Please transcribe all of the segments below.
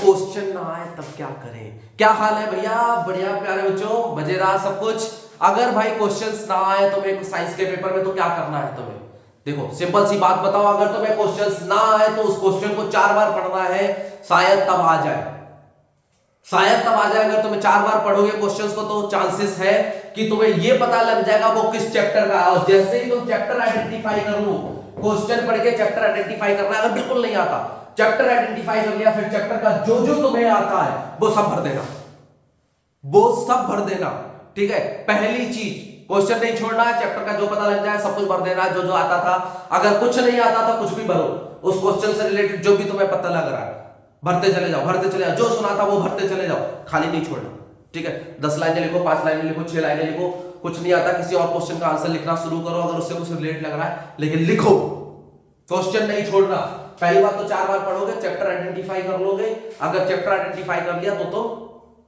Question ना आए तब क्या करें। क्या हाल है भैया? बढ़िया प्यारे बच्चों, मजेदार सब कुछ। अगर भाई क्वेश्चंस ना आए तुम्हें साइंस के पेपर में तो क्या करना है तुम्हें? देखो सिंपल सी बात बताओ, अगर तुम्हें क्वेश्चंस ना आए तो उस क्वेश्चन को 4 बार पढ़ना है, शायद तब आ जाए। शायद तब आ जाए। अगर तुम्हें 4 बार पढ़ोगे क्वेश्चंस को तो चांसेस है कि तुम्हें ये पता लग जाएगा वो किस चैप्टर का है। और जैसे ही तुम चैप्टर आइडेंटिफाई कर लो, क्वेश्चन पढ़ के चैप्टर आइडेंटिफाई करना है। अगर बिल्कुल नहीं आता, चैप्टर आइडेंटिफाई कर लिया, फिर चैप्टर का जो जो तुम्हें आता है वो सब भर देना, वो सब भर देना। ठीक है, पहली चीज क्वेश्चन नहीं छोड़ना है, चैप्टर का जो पता लग जाए सब कुछ भर देना है, जो जो आता था। अगर कुछ नहीं आता था कुछ भी भरो, उस क्वेश्चन से रिलेटेड जो भी तुम्हें पता लग रहा है भरते चले जाओ, भरते चले जाओ। जो सुना था वो भरते चले जाओ, खाली नहीं छोड़ना। ठीक है, 10 लाइनें लिखो, 5 लाइनें लिखो, 6 लाइनें लिखो। कुछ नहीं आता किसी और क्वेश्चन का आंसर लिखना शुरू करो, अगर उससे कुछ रिलेट लग रहा है, लेकिन लिखो, क्वेश्चन नहीं छोड़ना। पहली बात तो 4 बार पढ़ोगे, चैप्टर आइडेंटिफाई कर लोगे। अगर चैप्टर आइडेंटिफाई कर लिया तो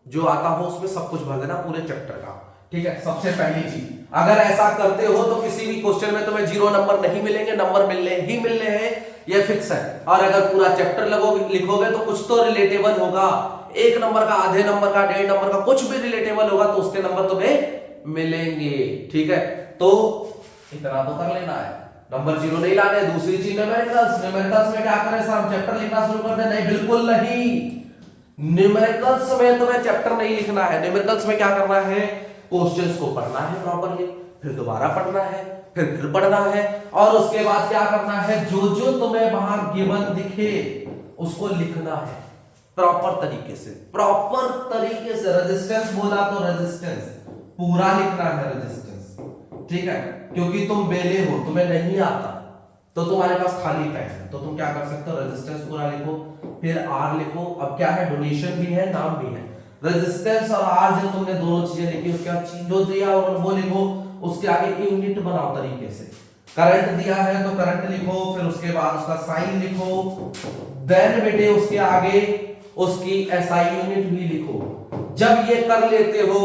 जो आता हो उसमें सब कुछ भर देना पूरे चैप्टर का। ठीक है, सबसे पहली चीज। अगर ऐसा करते हो तो किसी भी क्वेश्चन में तुम्हें 0 नंबर नहीं मिलेंगे, नंबर मिलने ही मिलने हैं, ये फिक्स है। और अगर पूरा चैप्टर लिखोगे तो कुछ तो रिलेटेबल होगा, 1 नंबर का, आधे नंबर का, 1.5 नंबर का, कुछ भी रिलेटेबल होगा तो उसके नंबर तुम्हें मिलेंगे। ठीक है, तो इतना तो कर लेना है, नंबर 0 नहीं लाने। दूसरी चीज न्यूमेरिकल्स। न्यूमेरिकल्स में क्या करें साहब? चैप्टर लिखना शुरू कर दे? नहीं, बिल्कुल नहीं। न्यूमेरिकल्स में तुम्हें चैप्टर नहीं लिखना है। न्यूमेरिकल्स में क्या करना है? क्वेश्चंस को पढ़ना है प्रॉपर्ली, फिर दोबारा पढ़ना है, फिर पढ़ना है, और उसके बाद क्या करना है? जो जो तुम्हें वहां गिवन दिखे उसको लिखना है प्रॉपर तरीके से। प्रॉपर तरीके से रेजिस्टेंस बोला तो रेजिस्टेंस पूरा लिखना है, रेजिस्टेंस। ठीक है, क्योंकि तुम बेले हो, तुम्हें नहीं आता तो तुम्हारे पास खाली पेन है, तो तुम क्या कर सकते हो? रेजिस्टेंस पूरा लिखो, फिर आर लिखो। अब क्या है? डोनेशन भी है, नाम भी है। रेजिस्टेंस और आर जब तुमने दोनों चीजें लिखी, उसके बाद जो दिया और वो लिखो, उसके आगे यूनिट बनाओ तरीके से। करंट दिया है तो करंट लिखो, फिर उसके बाद उसका साइन लिखो, देन बेटे उसके आगे उसकी एसआई यूनिट भी लिखो। जब ये कर लेते हो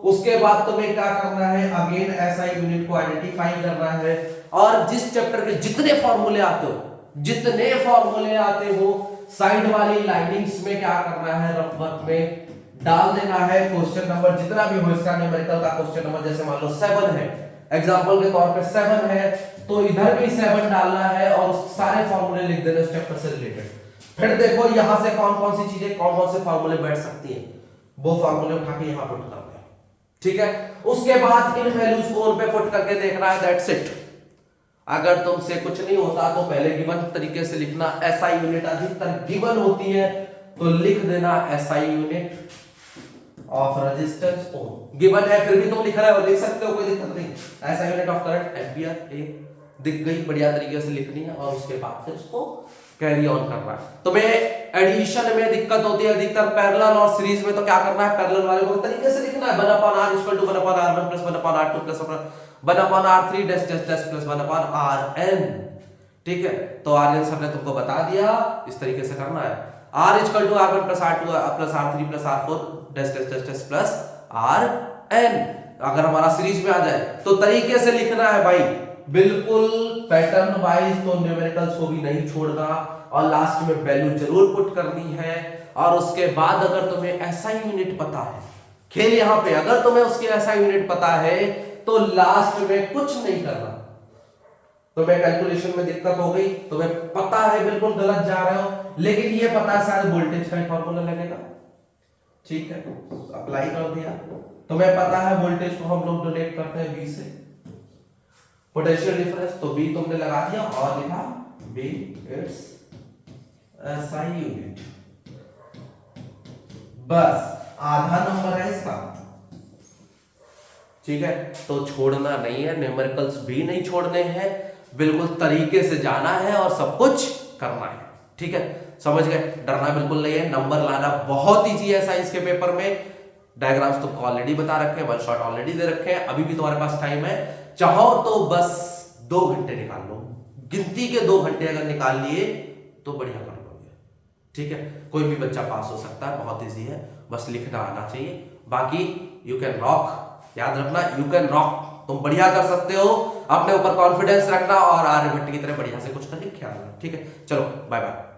उसके बाद तुम्हें क्या करना है? अगेन एसआई यूनिट को आइडेंटिफाई करना है, और जिस चैप्टर के जितने फॉर्मूले आते हो, जितने फॉर्मूले आते हो, साइड वाली लाइनिंग्स में क्या करना है? रफ वर्क में डाल देना है। क्वेश्चन नंबर जितना भी हो इसका, न्यूमेरिकल का क्वेश्चन नंबर जैसे मान लो 7 है, एग्जांपल के तौर पे 7 है, तो इधर भी 7 डालना है और सारे फॉर्मूले लिख देना चैप्टर से रिलेटेड। फिर देखो यहां से कौन कौन सी चीजें, कौन कौन से फॉर्मूले बैठ सकती हैं, वो फॉर्मूले उठा के यहां पुट करना है। ठीक है, उसके बाद इन वैल्यूज को उन पे पुट करके देखना है, दैट्स इट। अगर तुमसे कुछ नहीं होता तो पहले गिवन तरीके से लिखना। एसआई यूनिट अधिकतर गिवन होती है तो लिख देना SI unit of resistance ohm. Given है फिर भी तुम लिख रहे हो, लिख सकते हो, कोई दिक्कत नहीं। SI unit of current ampere A दिख गई, बढ़िया तरीके से लिखनी है, और उसके बाद फिर उसको कैरी ऑन करना है। तुम्हें एडिशन में दिक्कत होती है अधिकतर, पैरेलल और सीरीज में तो क्या करना है? पैरेलल वाले को तरीके से लिखना है, 1/r = 1/r1 + 1/r2 + 1/r3 dash dash dash plus 1/rn। ठीक है, तो rn सर ने तुमको बता दिया, इस तरीके से करना है। r = r1 + r2 + r3 + r4 dash dash dash dash plus rn। अगर हमारा सीरीज में आ जाए तो तरीके से लिखना है भाई, बिल्कुल पैटर्न वाइज, तो न्यूमेरिकल्स को भी नहीं छोड़ना, और लास्ट में वैल्यू जरूर पुट करनी है। और उसके बाद अगर तुम्हें एसआई यूनिट पता है, खेल यहां पे, अगर तुम्हें उसकी एसआई यूनिट पता है तो लास्ट में कुछ नहीं करना। तुम्हें कैलकुलेशन में दिक्कत हो गई, तुम्हें पता है बिल्कुल गलत जा रहे हो, लेकिन ये पता है शायद वोल्टेज का फॉर्मूला लगेगा। ठीक है, अप्लाई कर दिया। तुम्हें पता है वोल्टेज को हम लोग डोनेट करते हैं V से, पोटेंशियल डिफरेंस, तो V तुमने लगा दिया और लिखा V इट्स एसआई यूनिट। बस आधा नंबर है इसका। ठीक है, तो छोड़ना नहीं है, न्यूमेरिकल्स भी नहीं छोड़ने हैं, बिल्कुल तरीके से जाना है और सब कुछ करना है। ठीक है, समझ गए? डरना बिल्कुल नहीं है, नंबर लाना बहुत ईजी है साइंस के पेपर में। डायग्राम्स तुमको ऑलरेडी बता रखे हैं, 1 शॉट ऑलरेडी दे रखे हैं, अभी भी तुम्हारे पास टाइम है, चाहो तो बस 2 घंटे निकाल लो, गिनती के 2 घंटे अगर निकाल लिए तो बढ़िया कर लोगे। ठीक है, कोई भी बच्चा पास हो सकता है, बहुत ईजी है, बस लिखना आना चाहिए। बाकी यू कैन रॉक, याद रखना, यू कैन रॉक, तुम बढ़िया कर सकते हो, अपने ऊपर कॉन्फिडेंस रखना और आर्यभट्ट की तरह बढ़िया से कुछ करने ख्याल रखना। ठीक है, चलो बाय बाय।